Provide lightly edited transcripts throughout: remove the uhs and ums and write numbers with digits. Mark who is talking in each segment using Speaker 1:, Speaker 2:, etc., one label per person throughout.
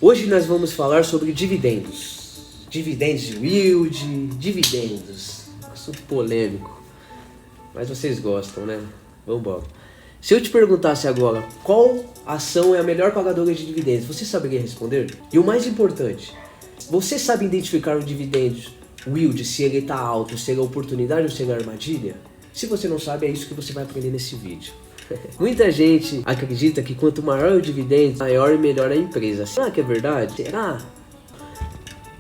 Speaker 1: Hoje nós vamos falar sobre dividendos. Dividendos de yield, dividendos. Assunto polêmico. Mas vocês gostam, né? Vamos embora. Se eu te perguntasse agora qual ação é a melhor pagadora de dividendos, você saberia responder? E o mais importante, você sabe identificar o dividendo, o yield, se ele está alto, se ele é oportunidade ou se ele é armadilha? Se você não sabe, é isso que você vai aprender nesse vídeo. Muita gente acredita que quanto maior o dividendo, maior e melhor a empresa. Será que é verdade? Será?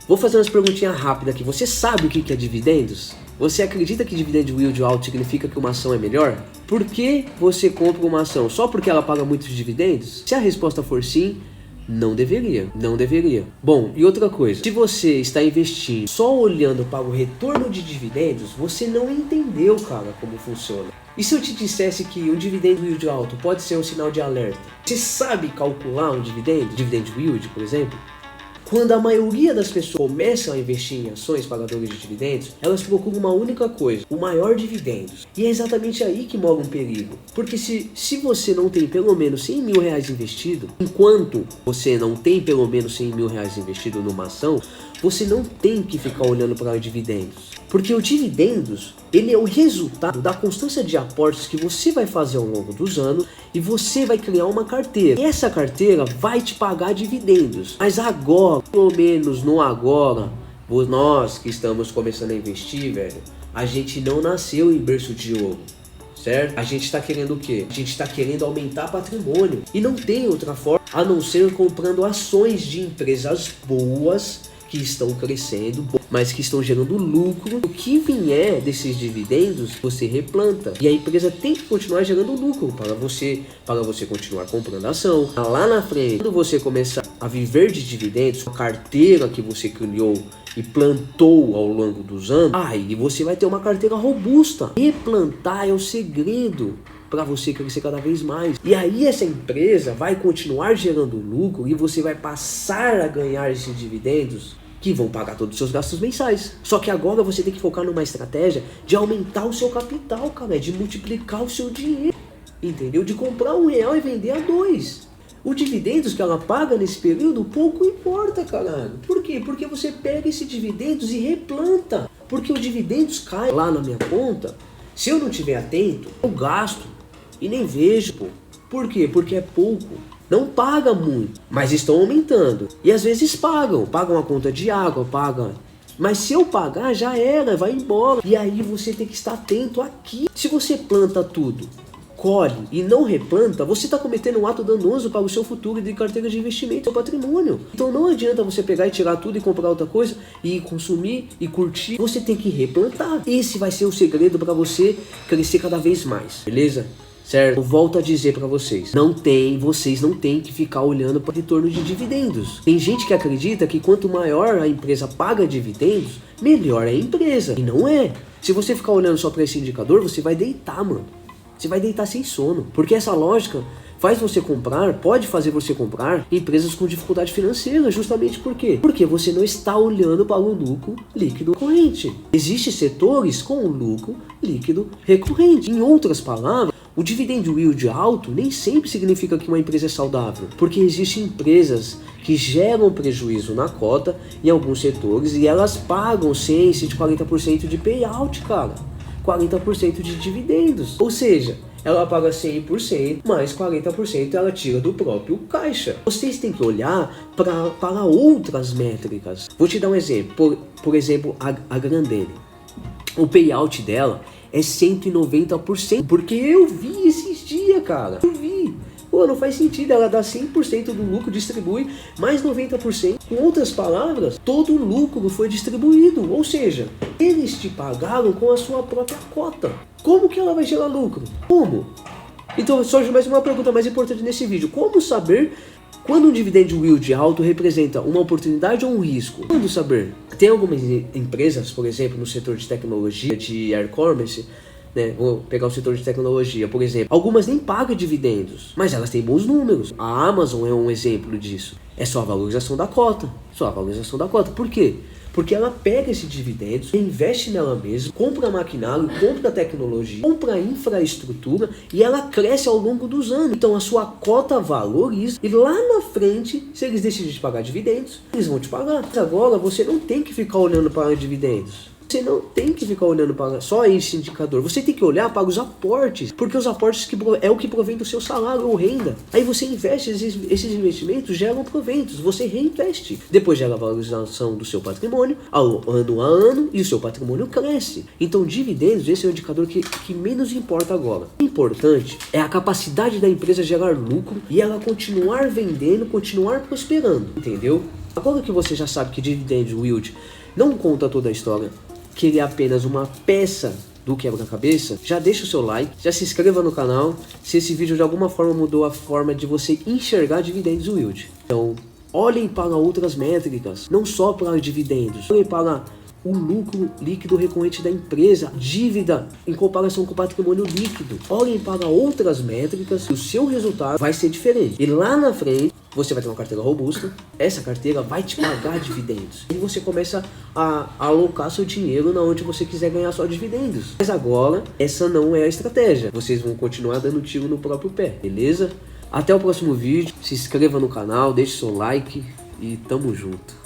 Speaker 1: Vou fazer umas perguntinhas rápidas aqui. Você sabe o que é dividendos? Você acredita que dividendo yield alto significa que uma ação é melhor? Por que você compra uma ação? Só porque ela paga muitos dividendos? Se a resposta for sim, não deveria. Não deveria. Bom, e outra coisa. Se você está investindo só olhando para o retorno de dividendos, você não entendeu, cara, como funciona. E se eu te dissesse que um dividendo yield alto pode ser um sinal de alerta? Você sabe calcular um dividendo? Dividend yield, por exemplo? Quando a maioria das pessoas começam a investir em ações pagadoras de dividendos, elas procuram uma única coisa, o maior dividendo. E é exatamente aí que mora um perigo. Porque se você não tem pelo menos 100 mil reais investido, enquanto você não tem pelo menos 100 mil reais investido numa ação, você não tem que ficar olhando para os dividendos. Porque o dividendos, ele é o resultado da constância de aportes que você vai fazer ao longo dos anos e você vai criar uma carteira. E essa carteira vai te pagar dividendos. Mas agora, pelo menos no agora, nós que estamos começando a investir, velho, a gente não nasceu em berço de ouro, certo? A gente está querendo o quê? A gente está querendo aumentar patrimônio. E não tem outra forma a não ser comprando ações de empresas boas, que estão crescendo, mas que estão gerando lucro. O que vier desses dividendos, você replanta. E a empresa tem que continuar gerando lucro para você continuar comprando ação. Lá na frente, quando você começar a viver de dividendos, a carteira que você criou e plantou ao longo dos anos, aí você vai ter uma carteira robusta. Replantar é o segredo para você crescer cada vez mais. E aí essa empresa vai continuar gerando lucro e você vai passar a ganhar esses dividendos que vão pagar todos os seus gastos mensais. Só que agora você tem que focar numa estratégia de aumentar o seu capital, cara, de multiplicar o seu dinheiro, entendeu? De comprar R$1 e vender a 2. O dividendos que ela paga nesse período pouco importa, caralho. Por quê? Porque você pega esse dividendos e replanta. Porque o dividendos cai lá na minha conta. Se eu não estiver atento, eu gasto e nem vejo, pô. Por quê? Porque é pouco. Não paga muito, mas estão aumentando. E às vezes pagam a conta de água, pagam. Mas se eu pagar, já era, vai embora. E aí você tem que estar atento aqui. Se você planta tudo, colhe e não replanta, você está cometendo um ato danoso para o seu futuro de carteira de investimento, seu patrimônio. Então não adianta você pegar e tirar tudo e comprar outra coisa e consumir e curtir. Você tem que replantar. Esse vai ser o segredo para você crescer cada vez mais, beleza? Certo? Eu volto a dizer para vocês não têm que ficar olhando para o retorno de dividendos. Tem gente que acredita que quanto maior a empresa paga dividendos, melhor é a empresa. E não é. Se você ficar olhando só para esse indicador, você vai deitar, mano. Você vai deitar sem sono. Porque essa lógica pode fazer você comprar empresas com dificuldade financeira, justamente por quê? Porque você não está olhando para o lucro líquido recorrente. Existem setores com lucro líquido recorrente. Em outras palavras, o dividend yield alto nem sempre significa que uma empresa é saudável, porque existem empresas que geram prejuízo na cota em alguns setores e elas pagam 100, 140% de payout, cara. 40% de dividendos. Ou seja, ela paga 100%, mais 40% ela tira do próprio caixa. Vocês têm que olhar para outras métricas. Vou te dar um exemplo. Por exemplo, a Grendene. O payout dela é 190%, porque eu vi esses dias, cara. Eu vi. Pô, não faz sentido, ela dá 100% do lucro, distribui mais 90%. Com outras palavras, todo o lucro foi distribuído, ou seja, eles te pagaram com a sua própria cota. Como que ela vai gerar lucro? Como? Então surge mais uma pergunta mais importante nesse vídeo. Como saber quando um dividend yield alto representa uma oportunidade ou um risco? Quando saber? Tem algumas empresas, por exemplo, no setor de tecnologia, de e-commerce, né? Vou pegar o setor de tecnologia, por exemplo. Algumas nem pagam dividendos, mas elas têm bons números. A Amazon é um exemplo disso. É só a valorização da cota. Só a valorização da cota. Por quê? Porque ela pega esse dividendos, investe nela mesma, compra maquinário, compra tecnologia, compra infraestrutura e ela cresce ao longo dos anos. Então a sua cota valoriza e lá na frente, se eles decidirem de pagar dividendos, eles vão te pagar. Mas agora você não tem que ficar olhando para dividendos. Você não tem que ficar olhando para só esse indicador. Você tem que olhar para os aportes, porque os aportes é o que provém do seu salário ou renda. Aí você investe, esses investimentos geram proventos, você reinveste. Depois gera a valorização do seu patrimônio, ano a ano, e o seu patrimônio cresce. Então dividendos, esse é o indicador que menos importa agora. O importante é a capacidade da empresa gerar lucro e ela continuar vendendo, continuar prosperando, entendeu? Agora que você já sabe que dividendos yield não conta toda a história, que ele é apenas uma peça do quebra-cabeça, já deixa o seu like, já se inscreva no canal se esse vídeo de alguma forma mudou a forma de você enxergar dividendos yield. Então, olhem para outras métricas, não só para dividendos, olhem para o lucro líquido recorrente da empresa, dívida em comparação com o patrimônio líquido. Olhem para outras métricas e o seu resultado vai ser diferente. E lá na frente, você vai ter uma carteira robusta, essa carteira vai te pagar dividendos. E você começa a alocar seu dinheiro na onde você quiser ganhar só dividendos. Mas agora, essa não é a estratégia. Vocês vão continuar dando tiro no próprio pé, beleza? Até o próximo vídeo, se inscreva no canal, deixe seu like e tamo junto.